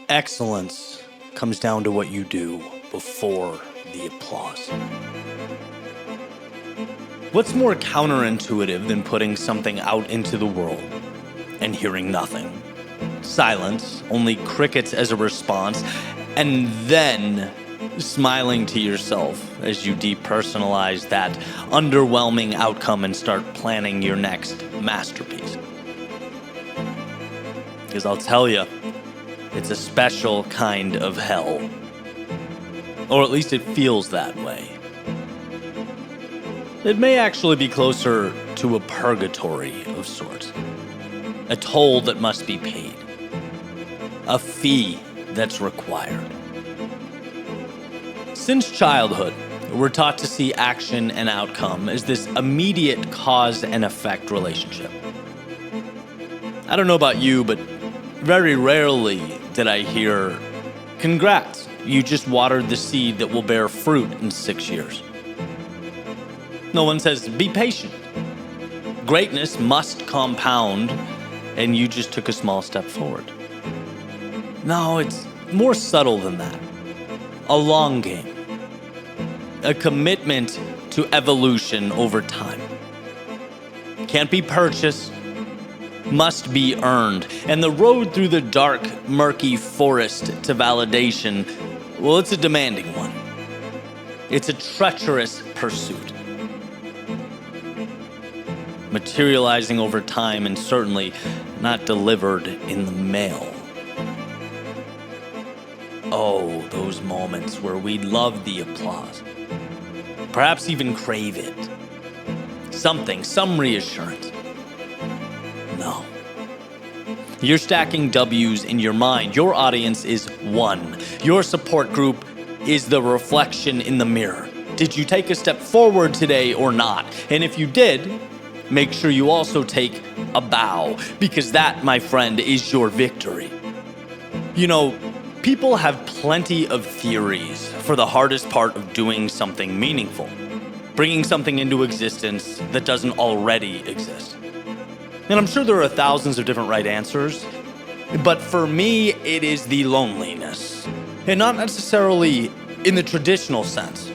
Excellence comes down to what you do before the applause. What's more counterintuitive than putting something out into the world and hearing nothing? Silence, only crickets as a response, and then smiling to yourself as you depersonalize that underwhelming outcome and start planning your next masterpiece. Because I'll tell you, it's a special kind of hell. Or at least it feels that way. It may actually be closer to a purgatory of sorts. A toll that must be paid. A fee that's required. Since childhood, we're taught to see action and outcome as this immediate cause and effect relationship. I don't know about you, but very rarely did I hear, "Congrats, you just watered the seed that will bear fruit in 6 years." No one says, "Be patient. Greatness must compound, and you just took a small step forward." No, it's more subtle than that. A long game. A commitment to evolution over time. Can't be purchased, must be earned. And the road through the dark, murky forest to validation, well, it's a demanding one. It's a treacherous pursuit. Materializing over time and certainly not delivered in the mail. Oh, those moments where we love the applause. Perhaps even crave it. Some reassurance. No. You're stacking W's in your mind. Your audience is one. Your support group is the reflection in the mirror. Did you take a step forward today or not? And if you did, make sure you also take a bow, because that, my friend, is your victory. You know, people have plenty of theories for the hardest part of doing something meaningful, bringing something into existence that doesn't already exist. And I'm sure there are thousands of different right answers, but for me, it is the loneliness. And not necessarily in the traditional sense.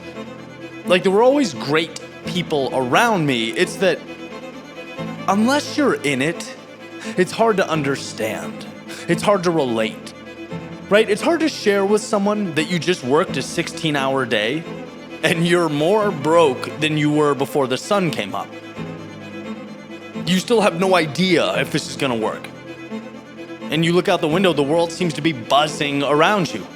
Like, there were always great people around me. It's that unless you're in it, it's hard to understand. It's hard to relate. Right? It's hard to share with someone that you just worked a 16-hour day and you're more broke than you were before the sun came up. You still have no idea if this is gonna work. And you look out the window, the world seems to be buzzing around you.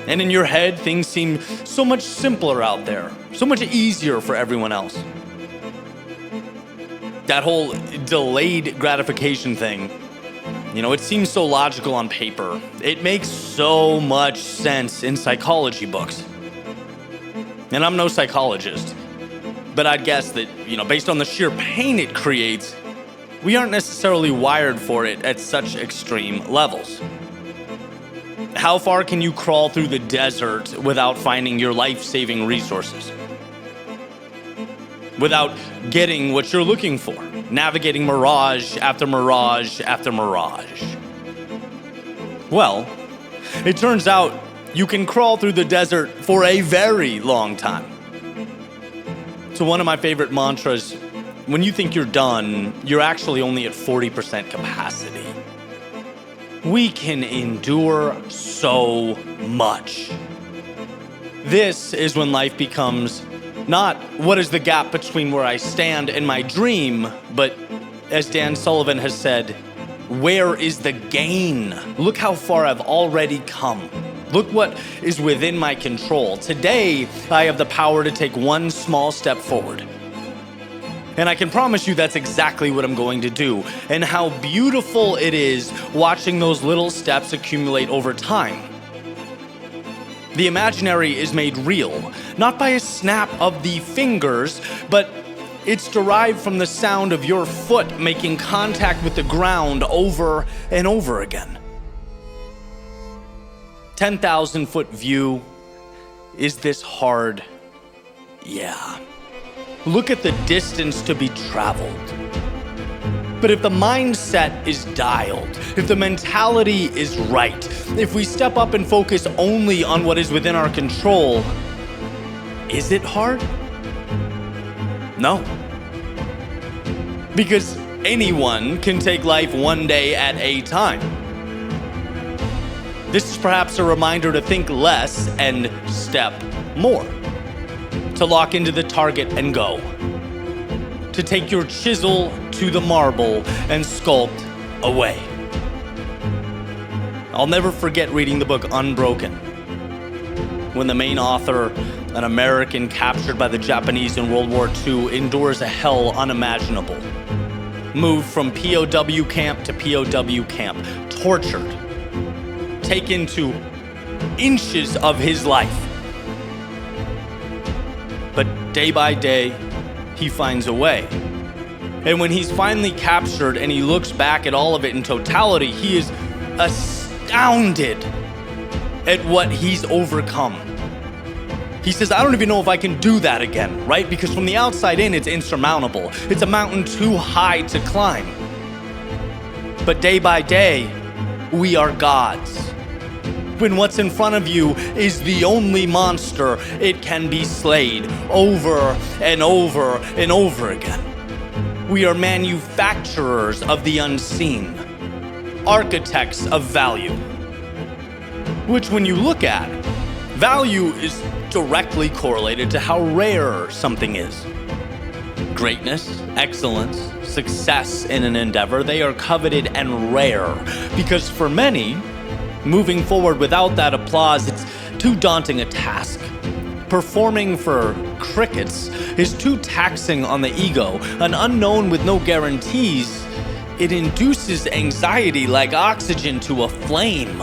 And in your head, things seem so much simpler out there, so much easier for everyone else. That whole delayed gratification thing, you know, it seems so logical on paper. It makes so much sense in psychology books. And I'm no psychologist, but I'd guess that, you know, based on the sheer pain it creates, we aren't necessarily wired for it at such extreme levels. How far can you crawl through the desert without finding your life-saving resources? Without getting what you're looking for, navigating mirage after mirage after mirage. Well, it turns out you can crawl through the desert for a very long time. So one of my favorite mantras, when you think you're done, you're actually only at 40% capacity. We can endure so much. This is when life becomes not what is the gap between where I stand and my dream, but as Dan Sullivan has said, where is the gain? Look how far I've already come. Look what is within my control. Today, I have the power to take one small step forward. And I can promise you that's exactly what I'm going to do. And how beautiful it is watching those little steps accumulate over time. The imaginary is made real, not by a snap of the fingers, but it's derived from the sound of your foot making contact with the ground over and over again. 10,000-foot view. Is this hard? Yeah. Look at the distance to be traveled. But if the mindset is dialed, if the mentality is right, if we step up and focus only on what is within our control, is it hard? No. Because anyone can take life one day at a time. This is perhaps a reminder to think less and step more. To lock into the target and go. To take your chisel to the marble and sculpt away. I'll never forget reading the book Unbroken, when the main author, an American captured by the Japanese in World War II, endures a hell unimaginable. Moved from POW camp to POW camp, tortured, taken to inches of his life. But day by day, he finds a way. And when he's finally captured and he looks back at all of it in totality, he is astounded at what he's overcome. He says, I don't even know if I can do that again, right? Because from the outside in, it's insurmountable. It's a mountain too high to climb. But day by day, we are gods. When what's in front of you is the only monster, it can be slayed over and over and over again. We are manufacturers of the unseen, architects of value, which when you look at, value is directly correlated to how rare something is. Greatness, excellence, success in an endeavor, they are coveted and rare because for many, moving forward without that applause, it's too daunting a task. Performing for crickets is too taxing on the ego. An unknown with no guarantees, it induces anxiety like oxygen to a flame.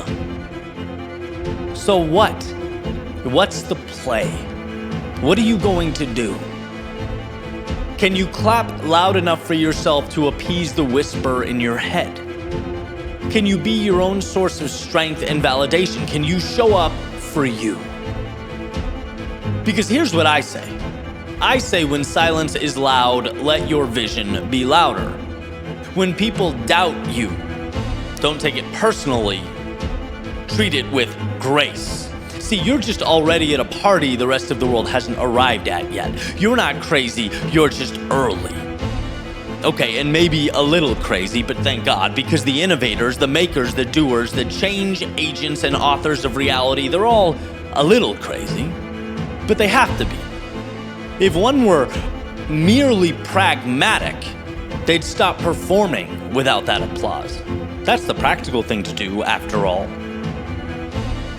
So what? What's the play? What are you going to do? Can you clap loud enough for yourself to appease the whisper in your head? Can you be your own source of strength and validation? Can you show up for you? Because here's what I say. I say when silence is loud, let your vision be louder. When people doubt you, don't take it personally. Treat it with grace. See, you're just already at a party the rest of the world hasn't arrived at yet. You're not crazy, you're just early. Okay, and maybe a little crazy, but thank God, because the innovators, the makers, the doers, the change agents and authors of reality, they're all a little crazy, but they have to be. If one were merely pragmatic, they'd stop performing without that applause. That's the practical thing to do, after all.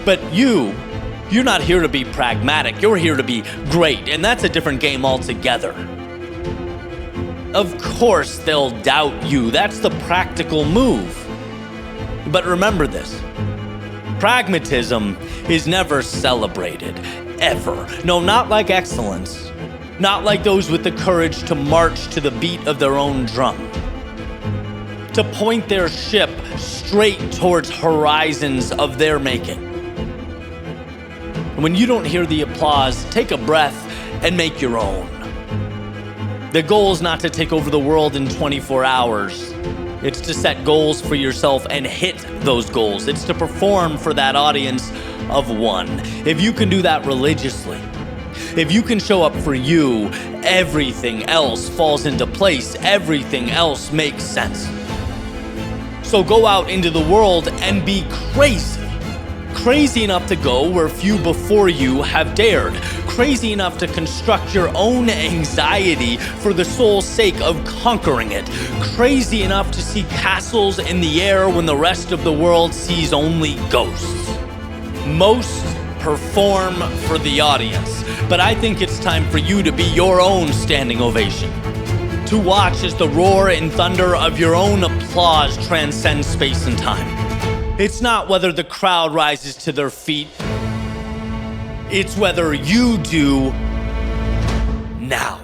But you're not here to be pragmatic, you're here to be great, and that's a different game altogether. Of course they'll doubt you, that's the practical move. But remember this, pragmatism is never celebrated, ever. No, not like excellence, not like those with the courage to march to the beat of their own drum, to point their ship straight towards horizons of their making. When you don't hear the applause, take a breath and make your own. The goal is not to take over the world in 24 hours. It's to set goals for yourself and hit those goals. It's to perform for that audience of one. If you can do that religiously, if you can show up for you, everything else falls into place. Everything else makes sense. So go out into the world and be crazy. Crazy enough to go where few before you have dared. Crazy enough to construct your own anxiety for the sole sake of conquering it. Crazy enough to see castles in the air when the rest of the world sees only ghosts. Most perform for the audience, but I think it's time for you to be your own standing ovation. To watch as the roar and thunder of your own applause transcends space and time. It's not whether the crowd rises to their feet. It's whether you do now.